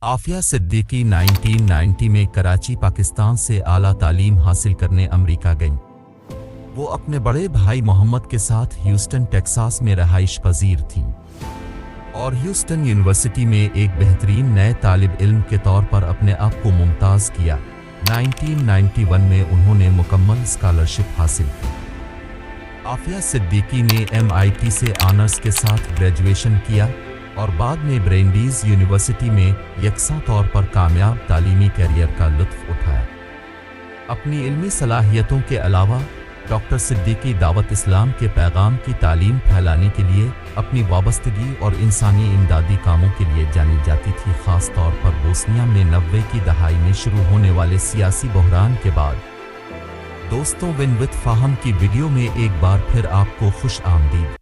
आफिया सिद्दीकी 1990 में कराची पाकिस्तान से आला तालीम हासिल करने अमेरिका गईं। वो अपने बड़े भाई मोहम्मद के साथ ह्यूस्टन टेक्सास में रहाइश पजीर थीं और ह्यूस्टन यूनिवर्सिटी में एक बेहतरीन नए तालिब इल्म के तौर पर अपने आप को मुमताज़ किया। 1991 में उन्होंने मुकम्मल स्कॉलरशिप हासिल की। आफिया सिद्दीकी ने MIT से ऑनर्स के साथ ग्रेजुएशन किया और बाद में ब्रेंडीज यूनिवर्सिटी में यकसा तौर पर कामयाब तालीमी कैरियर का लुत्फ़ उठाया। अपनी इल्मी सलाहियतों के अलावा डॉक्टर सिद्दीकी दावत इस्लाम के पैगाम की तालीम फैलाने के लिए अपनी वाबस्तगी और इंसानी इमदादी कामों के लिए जानी जाती थी। ख़ास तौर पर बोस्निया में 90 की दहाई में शुरू होने वाले सियासी बहरान के बाद। दोस्तों, विन विद फाहम की वीडियो में एक बार फिर आपको खुश आमदीद।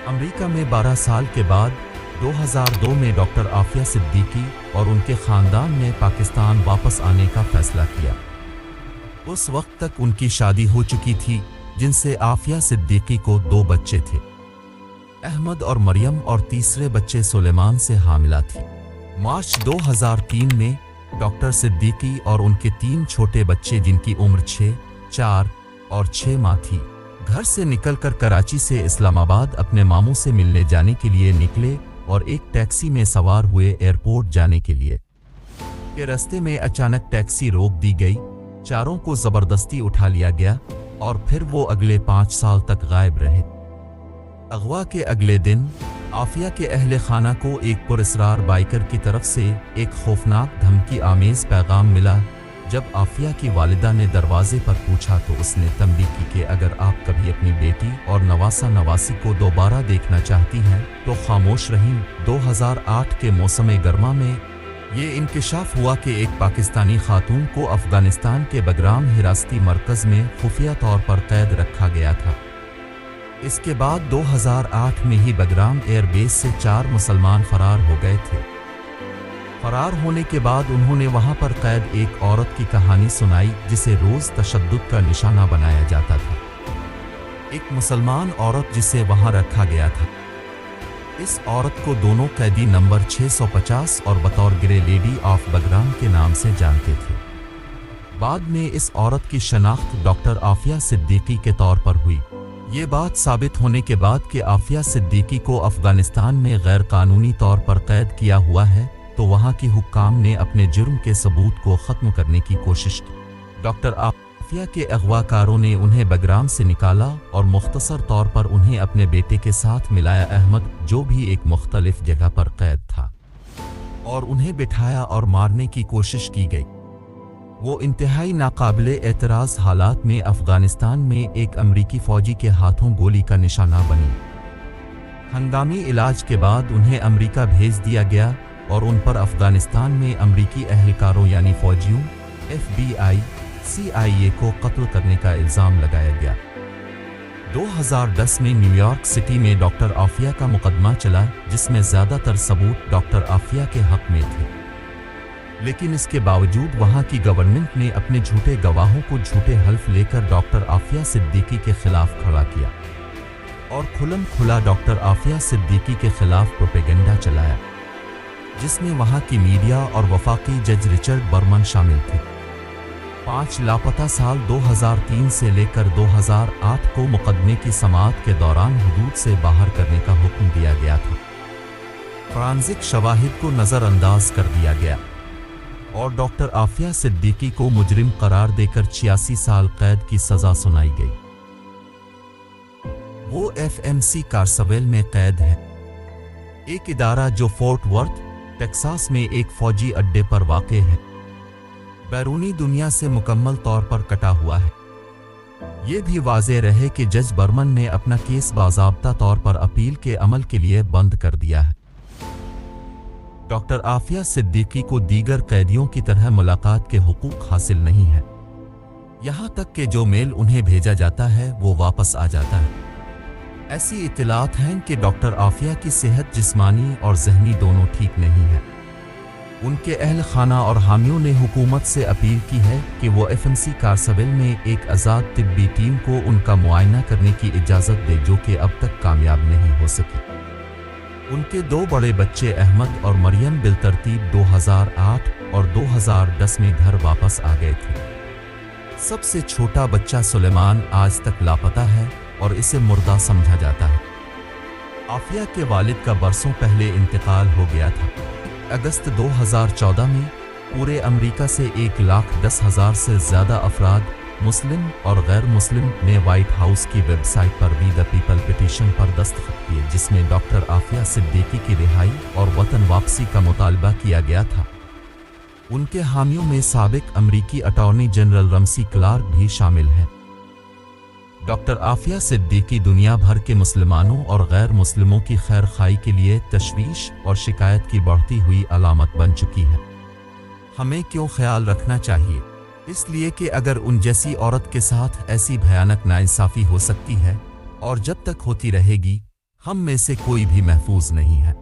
अमेरिका में 12 साल के बाद 2002 में डॉक्टर आफिया सिद्दीकी और उनके ख़ानदान ने पाकिस्तान वापस आने का फ़ैसला किया। उस वक्त तक उनकी शादी हो चुकी थी, जिनसे आफिया सिद्दीकी को 2 बच्चे थे, अहमद और मरियम, और तीसरे बच्चे सुलेमान से हामिला थी। मार्च 2003 में डॉक्टर सिद्दीकी और उनके 3 छोटे बच्चे, जिनकी उम्र 6, 4 और 6 माह थी, घर से निकलकर कराची से इस्लामाबाद अपने मामू से मिलने जाने के लिए निकले और एक टैक्सी में सवार हुए एयरपोर्ट जाने के लिए। के रास्ते में अचानक टैक्सी रोक दी गई, चारों को ज़बरदस्ती उठा लिया गया और फिर वो अगले 5 साल तक गायब रहे। अगवा के अगले दिन आफिया के अहले खाना को एक पुरस्रार बाइकर की तरफ से एक खौफनाक धमकी आमेज पैगाम मिला। जब आफिया की वालिदा ने दरवाजे पर पूछा तो उसने तंबीह की कि अगर आप कभी अपनी बेटी और नवासा नवासी को दोबारा देखना चाहती हैं तो खामोश रहें। 2008 के मौसम गर्मा में ये इंकशाफ हुआ कि एक पाकिस्तानी खातून को अफगानिस्तान के बगराम हिरासती मरकज़ में खुफिया तौर पर कैद रखा गया था। इसके बाद 2008 में ही बगराम एयरबेस से 4 मुसलमान फरार हो गए थे। फरार होने के बाद उन्होंने वहां पर कैद एक औरत की कहानी सुनाई, जिसे रोज़ तशद्दुद का निशाना बनाया जाता था। एक मुसलमान औरत जिसे वहां रखा गया था। इस औरत को दोनों कैदी नंबर 650 और बतौर ग्रे लेडी ऑफ बगराम के नाम से जानते थे। बाद में इस औरत की शनाख्त डॉक्टर आफिया सिद्दीकी के तौर पर हुई। ये बात साबित होने के बाद कि आफिया सिद्दीकी को अफगानिस्तान में गैर कानूनी तौर पर कैद किया हुआ है, तो वहाँ की हुक्काम ने अपने जुर्म के सबूत को ख़त्म करने की कोशिश की। डॉक्टर आफिया के अगवाकारों ने उन्हें बगराम से निकाला और मुख्तसर तौर पर उन्हें अपने बेटे के साथ मिलाया, अहमद, जो भी एक मुख्तलिफ जगह पर कैद था, और उन्हें बिठाया और मारने की कोशिश की गई। वो इंतहाई नाकाबिले एतराज़ हालात में अफगानिस्तान में एक अमरीकी फ़ौजी के हाथों गोली का निशाना बनी। हंगामी इलाज के बाद उन्हें अमरीका भेज दिया गया और उन पर अफगानिस्तान में अमरीकी अहलकारों यानी फ़ौजियों, FBI, CIA को कत्ल करने का इल्ज़ाम लगाया गया। 2010 में न्यूयॉर्क सिटी में डॉक्टर आफिया का मुकदमा चला, जिसमें ज़्यादातर सबूत डॉक्टर आफिया के हक़ में थे, लेकिन इसके बावजूद वहाँ की गवर्नमेंट ने अपने झूठे गवाहों को झूठे हल्फ लेकर डॉक्टर आफिया सिद्दीकी के खिलाफ खड़ा किया और खुल्लम खुला डॉक्टर आफिया सिद्दीकी के खिलाफ प्रोपेगेंडा चलाया, जिसमें वहाँ की मीडिया और वफाकी जज रिचर्ड बर्मन शामिल थे। 5 लापता साल 2003 से लेकर 2008 को मुकदमे की समाअत के दौरान हुदूद से बाहर करने का हुक्म दिया गया था। फॉरेंसिक शवाहिद को नज़रअंदाज कर दिया गया और डॉक्टर आफिया सिद्दीकी को मुजरिम करार देकर 86 साल कैद की सज़ा सुनाई गई। वो FMC कार्सवेल में कैद है, एक इदारा जो फोर्ट वर्थ टेक्सास में एक फ़ौजी अड्डे पर वाक़ है। बैरूनी दुनिया से मुकम्मल तौर पर कटा हुआ है। ये भी वाज़ेह रहे कि जज बर्मन ने अपना केस बाज़ाब्ता तौर पर अपील के अमल के लिए बंद कर दिया है। डॉक्टर आफिया सिद्दीकी को दीगर कैदियों की तरह मुलाकात के हुकूक हासिल नहीं है। यहाँ तक कि जो मेल उन्हें भेजा जाता है वो वापस आ जाता है। ऐसी इत्तलात हैं कि डॉक्टर आफिया की सेहत जिस्मानी और ज़हनी दोनों ठीक नहीं है। उनके अहल खाना और हामियों ने हुकूमत से अपील की है कि वो FMC कारसविल में एक आज़ाद तिब्बी टीम को उनका मुआयना करने की इजाज़त दे, जो कि अब तक कामयाब नहीं हो सकी। उनके दो बड़े बच्चे अहमद और मरियम बिलतरतीब 2008 और 2010 में घर वापस आ गए थे। सबसे छोटा बच्चा सुलेमान आज तक लापता है और इसे मुर्दा समझा जाता है। आफिया के वालिद का बरसों पहले इंतकाल हो गया था। अगस्त 2014 में पूरे अमेरिका से 1,10,000 से ज़्यादा अफराद, मुस्लिम और गैर मुस्लिम, ने व्हाइट हाउस की वेबसाइट पर वी द पीपल पिटीशन पर दस्तखत किए, जिसमें डॉक्टर आफिया सिद्दीकी की रिहाई और वतन वापसी का मुतालबा किया गया था। उनके हामियों में साबिक अमरीकी अटॉर्नी जनरल रमसी क्लार्क भी शामिल हैं। डॉक्टर आफिया सिद्दीकी दुनिया भर के मुसलमानों और गैर मुस्लिमों की खैर खाई के लिए तशवीश और शिकायत की बढ़ती हुई अलामत बन चुकी है। हमें क्यों ख्याल रखना चाहिए? इसलिए कि अगर उन जैसी औरत के साथ ऐसी भयानक नाइंसाफ़ी हो सकती है और जब तक होती रहेगी, हम में से कोई भी महफूज नहीं है।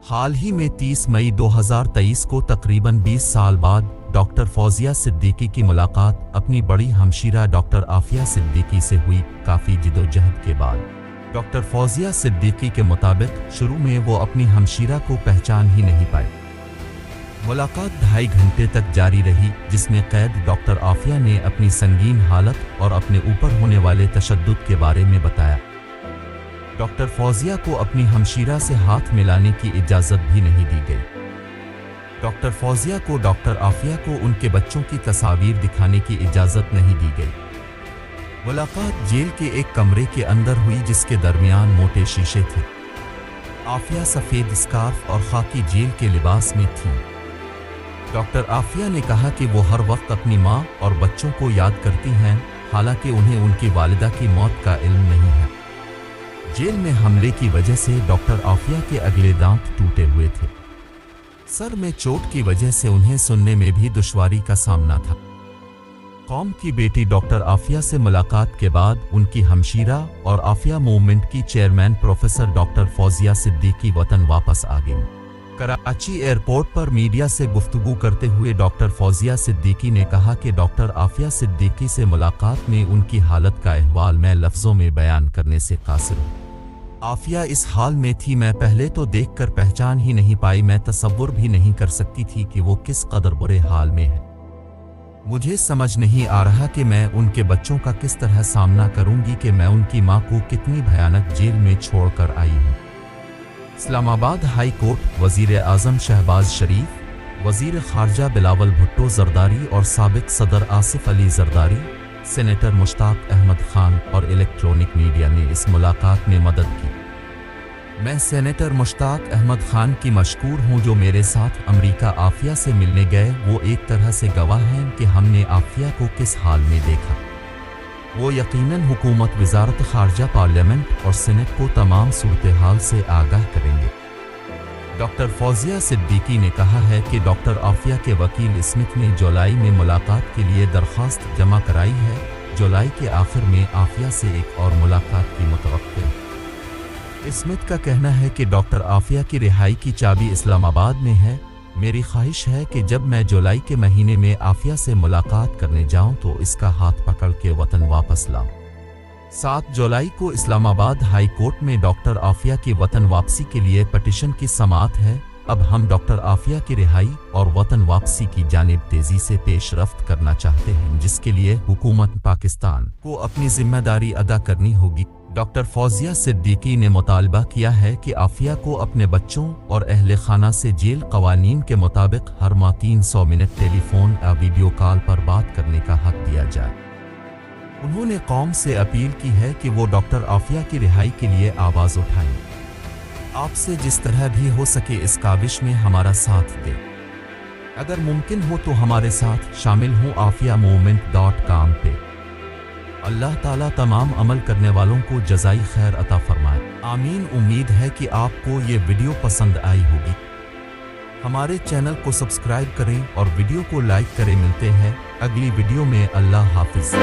हाल ही में 30 मई 2023 को तकरीबन 20 साल बाद डॉक्टर फौजिया सिद्दीकी की मुलाकात अपनी बड़ी हमशीरा डॉक्टर आफिया सिद्दीकी से हुई। काफ़ी जिदोजहद के बाद डॉक्टर फौजिया सिद्दीकी के मुताबिक शुरू में वो अपनी हमशीरा को पहचान ही नहीं पाए। मुलाकात 2.5 घंटे तक जारी रही, जिसमें कैद डॉक्टर आफिया ने अपनी संगीन हालत और अपने ऊपर होने वाले तशद्दुद के बारे में बताया। डॉक्टर फौजिया को अपनी हमशीरा से हाथ मिलाने की इजाज़त भी नहीं दी गई। डॉक्टर फौजिया को डॉक्टर आफिया को उनके बच्चों की तस्वीर दिखाने की इजाज़त नहीं दी गई। मुलाकात जेल के एक कमरे के अंदर हुई, जिसके दरमियान मोटे शीशे थे। आफिया सफ़ेद स्कार्फ और खाकी जेल के लिबास में थी। डॉक्टर आफिया ने कहा कि वो हर वक्त अपनी माँ और बच्चों को याद करती हैं, हालांकि उन्हें उनकी वालिदा की मौत का इल्म नहीं है। जेल में हमले की वजह से डॉक्टर आफिया के अगले दांत टूटे हुए थे। सर में चोट की वजह से उन्हें सुनने में भी दुश्वारी का सामना था। कौम की बेटी डॉक्टर आफिया से मुलाकात के बाद उनकी हमशीरा और आफिया मूवमेंट की chairman professor doctor Fauzia Siddiqui वतन वापस आ गईं। कराची एयरपोर्ट पर मीडिया से गुफ्तगू करते हुए डॉक्टर फौजिया सिद्दीकी ने कहा कि डॉक्टर आफिया सिद्दीकी से मुलाकात में उनकी हालत का अहवाल मैं लफ्ज़ों में बयान करने से कासिर हूँ। आफिया इस हाल में थी, मैं पहले तो देखकर पहचान ही नहीं पाई। मैं तसव्वुर भी नहीं कर सकती थी कि वो किस कदर बुरे हाल में है। मुझे समझ नहीं आ रहा कि मैं उनके बच्चों का किस तरह सामना करूंगी, कि मैं उनकी मां को कितनी भयानक जेल में छोड़कर आई हूं। इस्लामाबाद हाई कोर्ट वजीर आजम शहबाज शरीफ, वजीर खारजा बिलावल भुट्टो जरदारी और साबिक सदर आसिफ अली जरदारी, सेनेटर मुश्ताक अहमद खान और इलेक्ट्रॉनिक मीडिया ने इस मुलाकात में मदद की। मैं सेनेटर मुश्ताक अहमद खान की मशकूर हूं, जो मेरे साथ अमेरिका आफिया से मिलने गए। वो एक तरह से गवाह हैं कि हमने आफिया को किस हाल में देखा। वो यकीनन हुकूमत, वजारत खारजा, पार्लियामेंट और सेनेट को तमाम सूरत हाल से आगाह करेंगे। डॉक्टर फौजिया सिद्दीकी ने कहा है कि डॉक्टर आफिया के वकील स्मिथ ने जुलाई में मुलाकात के लिए दरख्वास्त जमा कराई है। जुलाई के आखिर में आफिया से एक और मुलाकात की मुतवक्किल है। स्मिथ का कहना है कि डॉक्टर आफिया की रिहाई की चाबी इस्लामाबाद में है। मेरी ख्वाहिश है कि जब मैं जुलाई के महीने में आफिया से मुलाकात करने जाऊं तो इसका हाथ पकड़ के वतन वापस लाऊं। 7 जुलाई को इस्लामाबाद हाई कोर्ट में डॉक्टर आफिया की वतन वापसी के लिए पिटीशन की समाअत है। अब हम डॉक्टर आफिया की रिहाई और वतन वापसी की जानिब तेजी से पेशरफ्त करना चाहते हैं, जिसके लिए हुकूमत पाकिस्तान को अपनी जिम्मेदारी अदा करनी होगी। डॉक्टर फौजिया सिद्दीकी ने मुतालबा किया है कि आफिया को अपने बच्चों और अहले खाना से जेल कवानीन के मुताबिक हर माह 300 मिनट टेलीफोन या वीडियो कॉल पर बात करने का हक दिया जाए। उन्होंने कौम से अपील की है कि वो डॉक्टर आफिया की रिहाई के लिए आवाज़ उठाएं। आपसे जिस तरह भी हो सके इस काविश में हमारा साथ दें। अगर मुमकिन हो तो हमारे साथ शामिल हों afiamovement.com पे। अल्लाह ताला तमाम अमल करने वालों को जज़ाई खैर अता फरमाए। आमीन। उम्मीद है कि आपको ये वीडियो पसंद आई होगी। हमारे चैनल को सब्सक्राइब करें और वीडियो को लाइक करें। मिलते हैं अगली वीडियो में। अल्लाह हाफिज़।